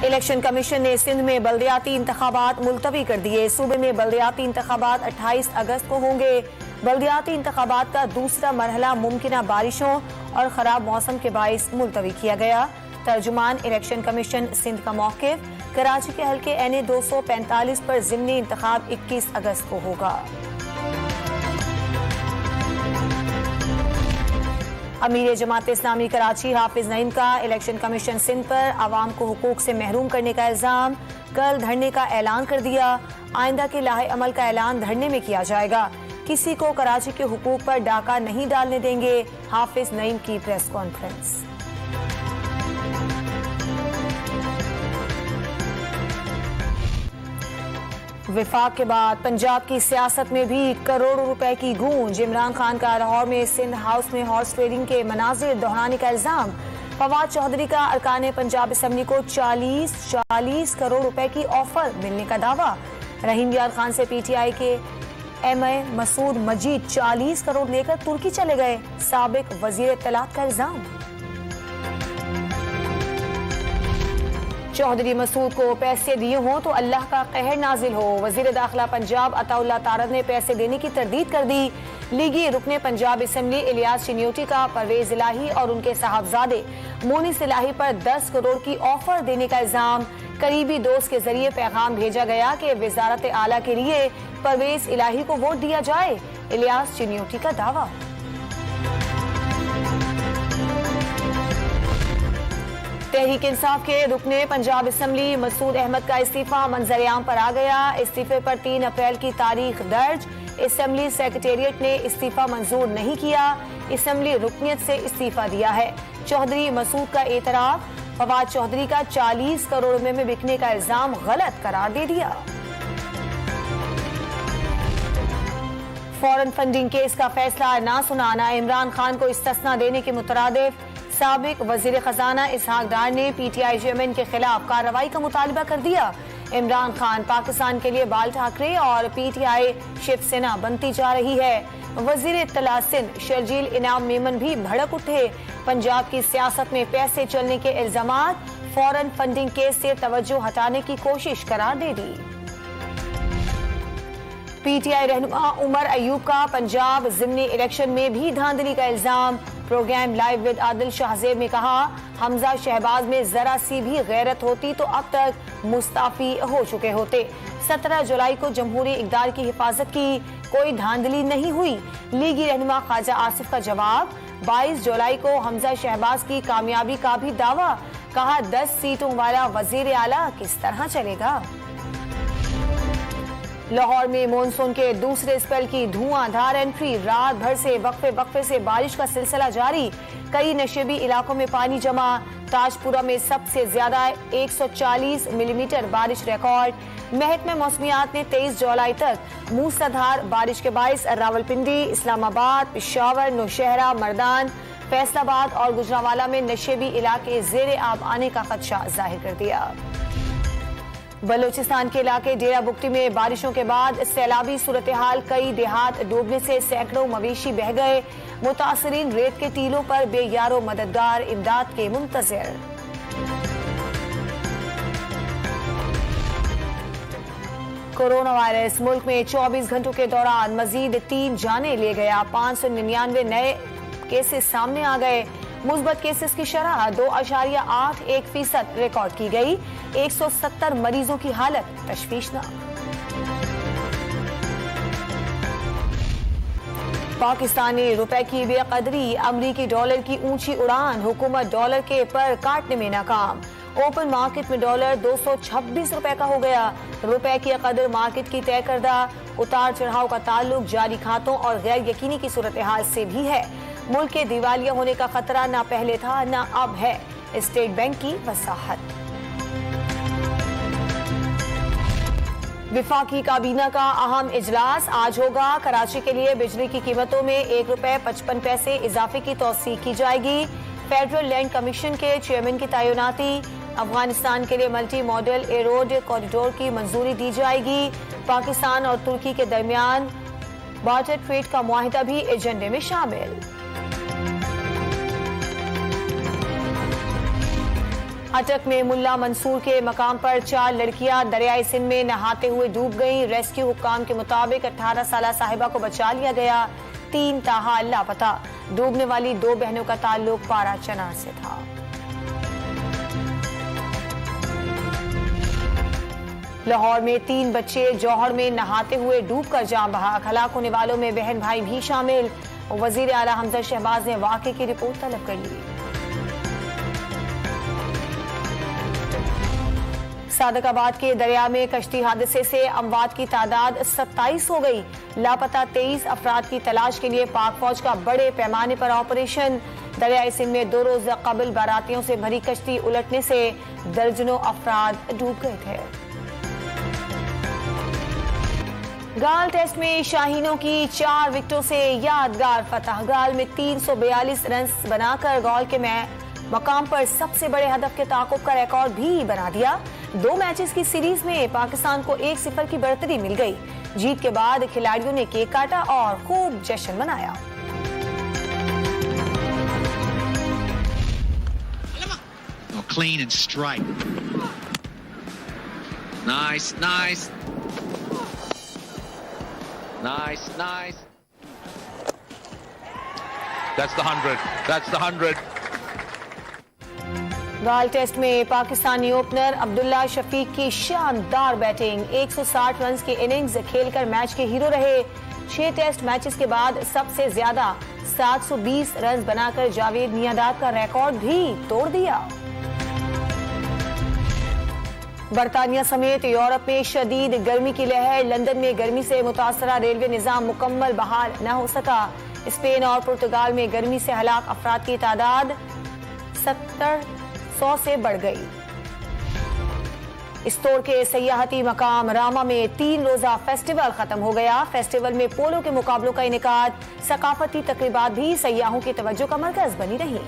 Election commission ने सिंध में बल्दियाती इंतखाबात मुलतवी कर दिए। सूबे में बल्दियाती इंतखाबात 28 अगस्त को होंगे। बल्दियाती इंतखाबात का दूसरा मरहला मुमकिना बारिशों और खराब मौसम के बाइस मुलतवी किया गया। तर्जुमान इलेक्शन कमीशन सिंध का मौक़िफ़, कराची के हल्के NA 245 पर ज़िमनी इंतखाब 21 अगस्त को होगा। अमीर जमात इस्लामी कराची हाफिज नईम का इलेक्शन कमीशन सिंध पर आवाम को हुकूक से महरूम करने का इल्जाम। कल धरने का ऐलान कर दिया। आइंदा के लाहे अमल का ऐलान धरने में किया जाएगा। किसी को कराची के हुकूक पर डाका नहीं डालने देंगे। हाफिज नईम की प्रेस कॉन्फ्रेंस। विफाक के बाद पंजाब की सियासत में भी करोड़ों रुपए की गूंज। इमरान खान का लाहौर में सिंध हाउस में हॉर्स ट्रेडिंग के मनाजिर दोहराने का इल्जाम। फवाद चौधरी का अरकान पंजाब असम्बली को 40 करोड़ रुपए की ऑफर मिलने का दावा। रहीम यार खान से PTI के MA मसूद मजीद 40 करोड़ लेकर तुर्की चले गए। साबिक वजीर इत्तलात का इल्जाम। चौधरी मसूद को पैसे दिए हों तो अल्लाह का कहर नाजिल हो। वजीर दाखिला पंजाब अताउल्लाह तारद ने पैसे देने की तरदीद कर दी। लीगी रुकने पंजाब असम्बली इलियास चिन्योटी का परवेज इलाही और उनके साहबजादे मोनिस इलाही पर 10 करोड़ की ऑफर देने का इल्जाम। करीबी दोस्त के जरिए पैगाम भेजा गया कि वजारत आला के लिए परवेज इलाही को वोट दिया जाए। इलियास चिन्योटी का दावा। तहरीक इंसाफ के रुकने पंजाब असम्बली मसूद अहमद का इस्तीफा मंजर-ए-आम पर आ गया। इस्तीफे पर 3 अप्रैल की तारीख दर्ज। असम्बली सेक्रेटेरिएट ने इस्तीफा मंजूर नहीं किया। असम्बली रुकनियत से इस्तीफा दिया है। चौधरी मसूद का एतराफ। फवाद चौधरी का 40 करोड़ रुपए में बिकने का इल्जाम गलत करार दे दिया। फॉरेन फंडिंग केस का फैसला ना सुनाना इमरान खान को इस्तिस्ना देने के मुतरादिफ। साबिक वजीर खजाना इसहाक डार ने PTI चेयरमैन के खिलाफ कार्रवाई का मुतालबा कर दिया। इमरान खान पाकिस्तान के लिए बाल ठाकरे और PTI शिवसेना बनती जा रही है। वजीर इत्तला सिंध शर्जील इनाम मेमन भी भड़क उठे। पंजाब की सियासत में पैसे चलने के इल्जामात फॉरेन फंडिंग केस से तवज्जो हटाने की कोशिश करार दे दी। PTI रहनुमा उमर अयूब का पंजाब ज़िमनी इलेक्शन में भी धांधली का इल्जाम। Programme live with Adil Shahzeb में कहा, हमजा शहबाज में जरा सी भी गैरत होती तो अब तक मुस्ताफी हो चुके होते। 17 जुलाई को जमहूरी इक़दार की हिफाजत की कोई धांधली नहीं हुई। लीगी रहनुमा ख्वाजा आसिफ का जवाब। 22 जुलाई को हमजा शहबाज की कामयाबी का भी दावा। कहा 10 सीटों वाला वजीर आला किस तरह चलेगा। लाहौर में मॉनसून के दूसरे स्पेल की धुआंधार एंट्री। रात भर से वक्फे से बारिश का सिलसिला जारी। कई नशेबी इलाकों में पानी जमा। ताजपुरा में सबसे ज्यादा 140 मिलीमीटर बारिश रिकॉर्ड। महकमे मौसमियात ने 23 जुलाई तक मूसलाधार बारिश के बाइस रावलपिंडी, इस्लामाबाद, पेशावर, नौशहरा, मर्दान, फैसलाबाद और गुजरांवाला में नशेबी इलाके ज़ेरे आब आने का खदशा जाहिर कर दिया। बलोचिस्तान के इलाके डेरा बुगटी में बारिशों के बाद सैलाबी सूरत हाल। कई देहात डूबने से सैकड़ों मवेशी बह गए। मुतासरीन रेत के टीलों पर बेयारो मददगार इमदाद के मुंतज़िर। कोरोना वायरस मुल्क में 24 घंटों के दौरान मजीद 3 जानें ले गया। 599 नए केसेस सामने आ गए। मुस्बत केसेस की शरह 2.81% रिकॉर्ड की गई। 170 मरीजों की हालत तशवीशनाक। पाकिस्तानी रुपए की बेकदरी, अमरीकी डॉलर की ऊंची उड़ान। हुकूमत डॉलर के पर काटने में नाकाम। ओपन मार्केट में डॉलर 226 रुपए का हो गया। रुपए की कदर मार्केट की तय करदा। उतार चढ़ाव का ताल्लुक जारी खातों और गैर यकीनी की सूरत हाल से भी है। मुल्क के दिवालिया होने का खतरा ना पहले था ना अब है। स्टेट बैंक की वसाहत। विफाकी काबीना का अहम इजलास आज होगा। कराची के लिए बिजली की कीमतों में ₹1.55 इजाफे की तौसीक की जाएगी। फेडरल लैंड कमीशन के चेयरमैन की तैनाती। अफगानिस्तान के लिए मल्टी मॉडल एरोड कॉरिडोर की मंजूरी दी जाएगी। पाकिस्तान और तुर्की के दरमियान बार्टर ट्रेड का मुआहिदा भी एजेंडे में शामिल। अटक में मुल्ला मंसूर के मकाम पर 4 लड़कियां दरियाई सिंध में नहाते हुए डूब गईं। रेस्क्यू हुक्काम के मुताबिक 18 साला साहिबा को बचा लिया गया, 3 ताहाल लापता। डूबने वाली 2 बहनों का ताल्लुक पारा चनार से था। लाहौर में 3 बच्चे जौहर में नहाते हुए डूबकर जान बहा। हलाक होने वालों में बहन भाई भी शामिल। वजीर आला हमजा शहबाज ने वाक़े की रिपोर्ट तलब कर ली। सादकाबाद के दरिया में कश्ती हादसे से अमवात की तादाद 27 हो गई। लापता 23 अफराद की तलाश के लिए पाक फौज का बड़े पैमाने पर ऑपरेशन। दरियाई सिंध में 2 रोज कबल बारातियों से भरी कश्ती उलटने से दर्जनों अफराद डूब गए थे। गाल टेस्ट में शाहीनों की 4 विकेटों से यादगार फतह। गाल में 342 रन बनाकर गॉल के मकाम पर सबसे बड़े हदफ के ताक़ुब का रिकॉर्ड भी बना दिया। 2 मैचेस की सीरीज में पाकिस्तान को 1-0 की बढ़तरी मिल गई। जीत के बाद खिलाड़ियों ने केक काटा और खूब जश्न मनाया। Clean and straight. Nice, nice. Nice, nice. That's the 100. That's the 100. गाल टेस्ट में पाकिस्तानी ओपनर अब्दुल्ला शफीक की शानदार बैटिंग। 160 रन की इनिंग्स खेलकर मैच के हीरो रहे। 6 टेस्ट मैचेस के बाद सबसे ज्यादा 720 रन बनाकर जावेद मियांदाद का रिकॉर्ड भी तोड़ दिया। बरतानिया समेत यूरोप में शदीद गर्मी की लहर। लंदन में गर्मी से मुतासरा रेलवे निजाम मुकम्मल बहाल न हो सका। स्पेन और पुर्तगाल में गर्मी से हलाक अफराद की तादाद 100 से बढ़ गई। इस तौर के सयाहती मकाम रामा में 3 रोजा फेस्टिवल खत्म हो गया। फेस्टिवल में पोलो के मुकाबलों का इनेकाद, सकाफती तकरीबात भी सयाहों की तवज्जो का मरकज बनी रही।